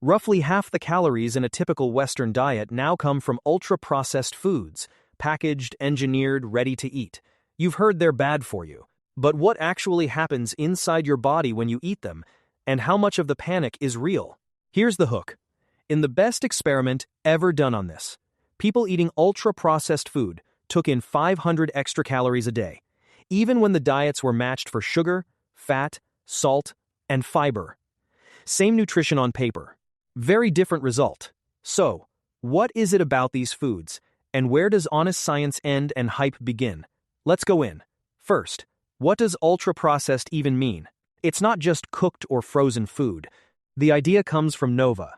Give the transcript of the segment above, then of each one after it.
Roughly half the calories in a typical Western diet now come from ultra-processed foods, packaged, engineered, ready to eat. You've heard they're bad for you. But what actually happens inside your body when you eat them, and how much of the panic is real? Here's the hook. In the best experiment ever done on this, people eating ultra-processed food took in 500 extra calories a day, even when the diets were matched for sugar, fat, salt, and fiber. Same nutrition on paper. Very different result. So, what is it about these foods, and where does honest science end and hype begin? Let's go in. First, what does ultra-processed even mean? It's not just cooked or frozen food. The idea comes from Nova.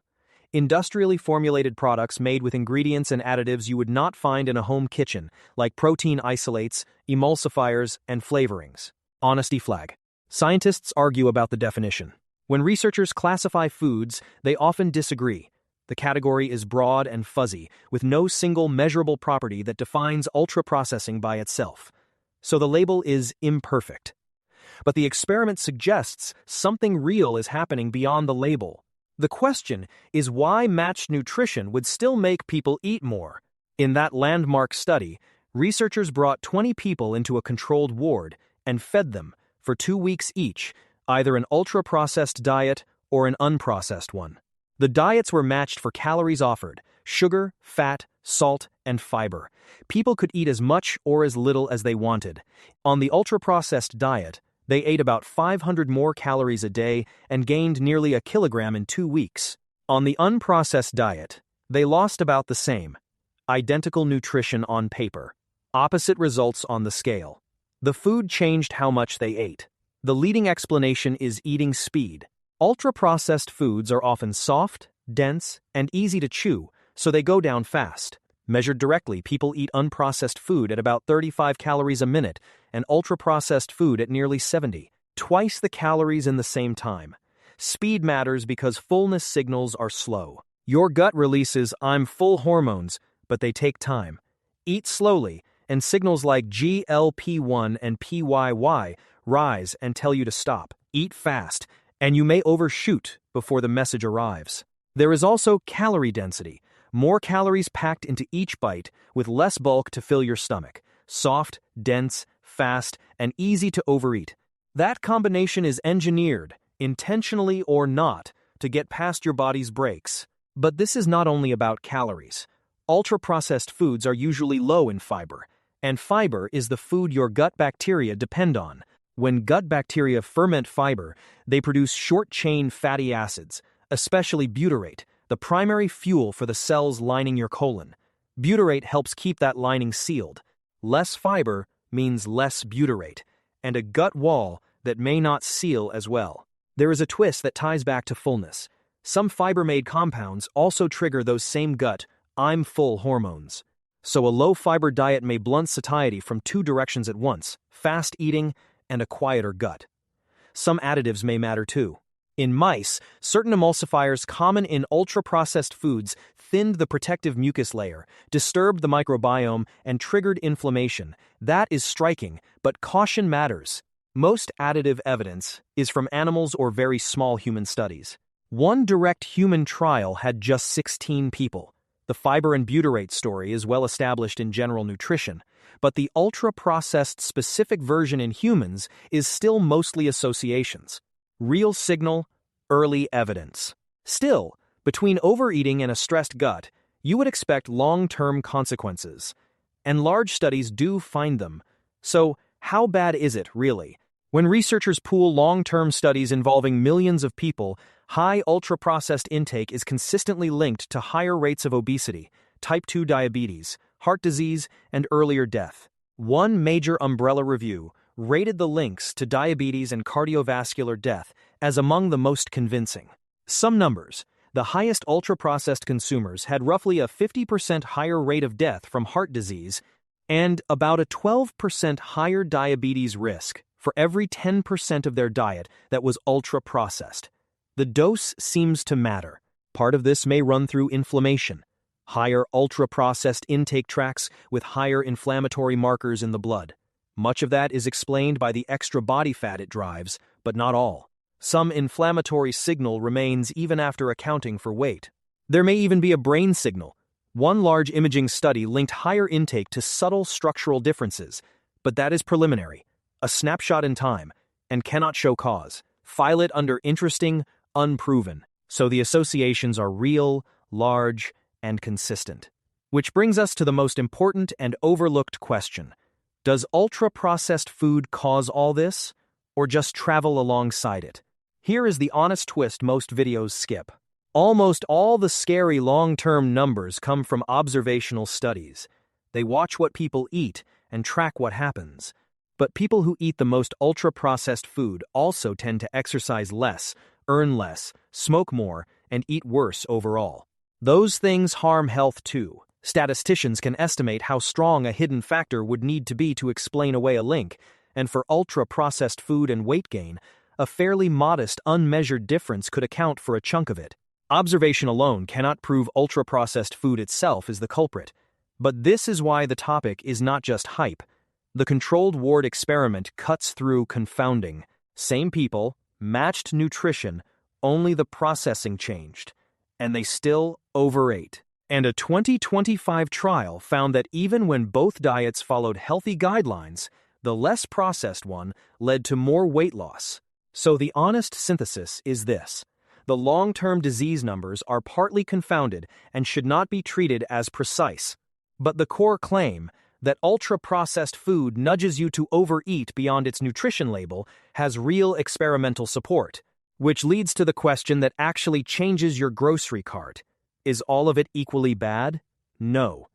Industrially formulated products made with ingredients and additives you would not find in a home kitchen, like protein isolates, emulsifiers, and flavorings. Honesty flag. Scientists argue about the definition. When researchers classify foods, they often disagree. The category is broad and fuzzy, with no single measurable property that defines ultra-processing by itself. So the label is imperfect. But the experiment suggests something real is happening beyond the label. The question is why matched nutrition would still make people eat more. In that landmark study, researchers brought 20 people into a controlled ward and fed them, for 2 weeks each, either an ultra-processed diet or an unprocessed one. The diets were matched for calories offered: sugar, fat, salt, and fiber. People could eat as much or as little as they wanted. On the ultra-processed diet, they ate about 500 more calories a day and gained nearly a kilogram in 2 weeks. On the unprocessed diet, they lost about the same. Identical nutrition on paper. Opposite results on the scale. The food changed how much they ate. The leading explanation is eating speed. Ultra-processed foods are often soft, dense, and easy to chew, so they go down fast. Measured directly, people eat unprocessed food at about 35 calories a minute and ultra-processed food at nearly 70, twice the calories in the same time. Speed matters because fullness signals are slow. Your gut releases "I'm full" hormones, but they take time. Eat slowly, and signals like GLP-1 and PYY rise and tell you to stop. Eat fast, and you may overshoot before the message arrives. There is also calorie density. More calories packed into each bite, with less bulk to fill your stomach. Soft, dense, fast, and easy to overeat. That combination is engineered, intentionally or not, to get past your body's brakes. But this is not only about calories. Ultra-processed foods are usually low in fiber, and fiber is the food your gut bacteria depend on. When gut bacteria ferment fiber, they produce short-chain fatty acids, especially butyrate, the primary fuel for the cells lining your colon. Butyrate helps keep that lining sealed. Less fiber means less butyrate, and a gut wall that may not seal as well. There is a twist that ties back to fullness. Some fiber-made compounds also trigger those same gut, "I'm full" hormones. So a low-fiber diet may blunt satiety from 2 directions at once: fast eating and a quieter gut. Some additives may matter too. In mice, certain emulsifiers common in ultra-processed foods thinned the protective mucus layer, disturbed the microbiome, and triggered inflammation. That is striking, but caution matters. Most additive evidence is from animals or very small human studies. One direct human trial had just 16 people. The fiber and butyrate story is well established in general nutrition, but the ultra-processed specific version in humans is still mostly associations. Real signal, early evidence. Still, between overeating and a stressed gut, you would expect long-term consequences. And large studies do find them. So, how bad is it, really? When researchers pool long-term studies involving millions of people, high ultra-processed intake is consistently linked to higher rates of obesity, type 2 diabetes, heart disease, and earlier death. One major umbrella review rated the links to diabetes and cardiovascular death as among the most convincing. Some numbers: the highest ultra-processed consumers had roughly a 50% higher rate of death from heart disease and about a 12% higher diabetes risk for every 10% of their diet that was ultra-processed. The dose seems to matter. Part of this may run through inflammation. Higher ultra-processed intake tracks with higher inflammatory markers in the blood. Much of that is explained by the extra body fat it drives, but not all. Some inflammatory signal remains even after accounting for weight. There may even be a brain signal. One large imaging study linked higher intake to subtle structural differences, but that is preliminary, a snapshot in time, and cannot show cause. File it under interesting, unproven. So the associations are real, large, and consistent. Which brings us to the most important and overlooked question. Does ultra-processed food cause all this, or just travel alongside it? Here is the honest twist most videos skip. Almost all the scary long-term numbers come from observational studies. They watch what people eat and track what happens. But people who eat the most ultra-processed food also tend to exercise less, earn less, smoke more, and eat worse overall. Those things harm health too. Statisticians can estimate how strong a hidden factor would need to be to explain away a link, and for ultra-processed food and weight gain, a fairly modest, unmeasured difference could account for a chunk of it. Observation alone cannot prove ultra-processed food itself is the culprit. But this is why the topic is not just hype. The controlled ward experiment cuts through confounding. Same people, matched nutrition, only the processing changed. And they still overate. And a 2025 trial found that even when both diets followed healthy guidelines, the less processed one led to more weight loss. So the honest synthesis is this. The long-term disease numbers are partly confounded and should not be treated as precise. But the core claim, that ultra-processed food nudges you to overeat beyond its nutrition label, has real experimental support. Which leads to the question that actually changes your grocery cart. Is all of it equally bad? No.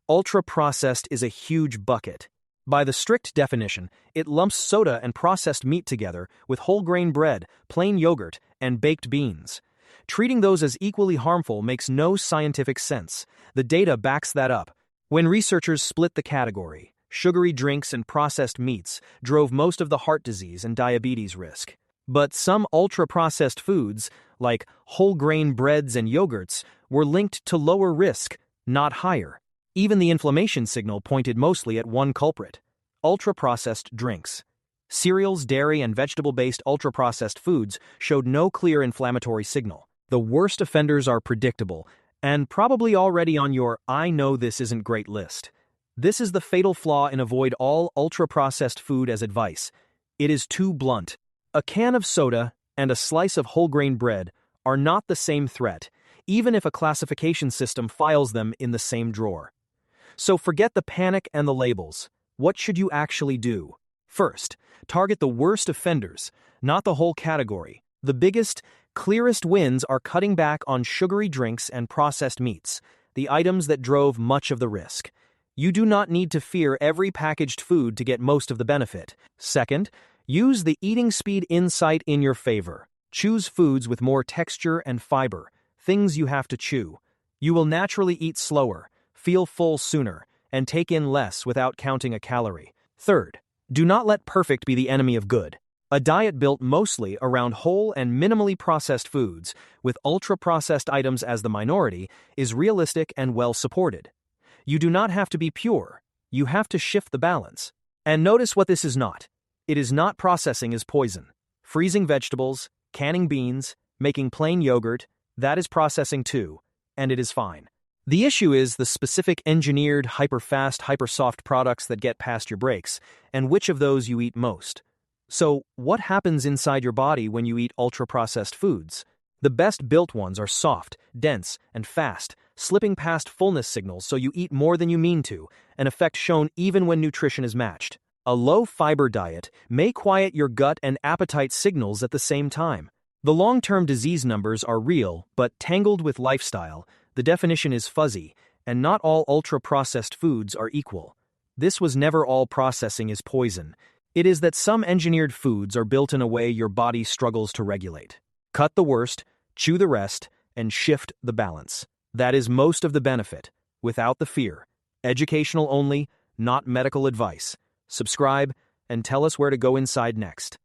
Ultra-processed is a huge bucket. By the strict definition, it lumps soda and processed meat together with whole grain bread, plain yogurt, and baked beans. Treating those as equally harmful makes no scientific sense. The data backs that up. When researchers split the category, sugary drinks and processed meats drove most of the heart disease and diabetes risk. But some ultra-processed foods, like whole grain breads and yogurts, were linked to lower risk, not higher. Even the inflammation signal pointed mostly at one culprit: ultra-processed drinks. Cereals, dairy, and vegetable-based ultra-processed foods showed no clear inflammatory signal. The worst offenders are predictable, and probably already on your "I know this isn't great" list. This is the fatal flaw in avoid all ultra-processed food as advice. It is too blunt. A can of soda and a slice of whole grain bread are not the same threat, even if a classification system files them in the same drawer. So forget the panic and the labels. What should you actually do? First, target the worst offenders, not the whole category. The biggest, clearest wins are cutting back on sugary drinks and processed meats, the items that drove much of the risk. You do not need to fear every packaged food to get most of the benefit. Second, use the eating speed insight in your favor. Choose foods with more texture and fiber, things you have to chew. You will naturally eat slower, feel full sooner, and take in less without counting a calorie. Third, do not let perfect be the enemy of good. A diet built mostly around whole and minimally processed foods, with ultra-processed items as the minority, is realistic and well supported. You do not have to be pure. You have to shift the balance. And notice what this is not. It is not processing as poison. Freezing vegetables, canning beans, making plain yogurt, that is processing too, and it is fine. The issue is the specific engineered, hyper-fast, hyper-soft products that get past your brakes, and which of those you eat most. So, what happens inside your body when you eat ultra-processed foods? The best-built ones are soft, dense, and fast, slipping past fullness signals so you eat more than you mean to, an effect shown even when nutrition is matched. A low-fiber diet may quiet your gut and appetite signals at the same time. The long-term disease numbers are real, but tangled with lifestyle, the definition is fuzzy, and not all ultra-processed foods are equal. This was never all processing is poison. It is that some engineered foods are built in a way your body struggles to regulate. Cut the worst, chew the rest, and shift the balance. That is most of the benefit, without the fear. Educational only, not medical advice. Subscribe, and tell us where to go inside next.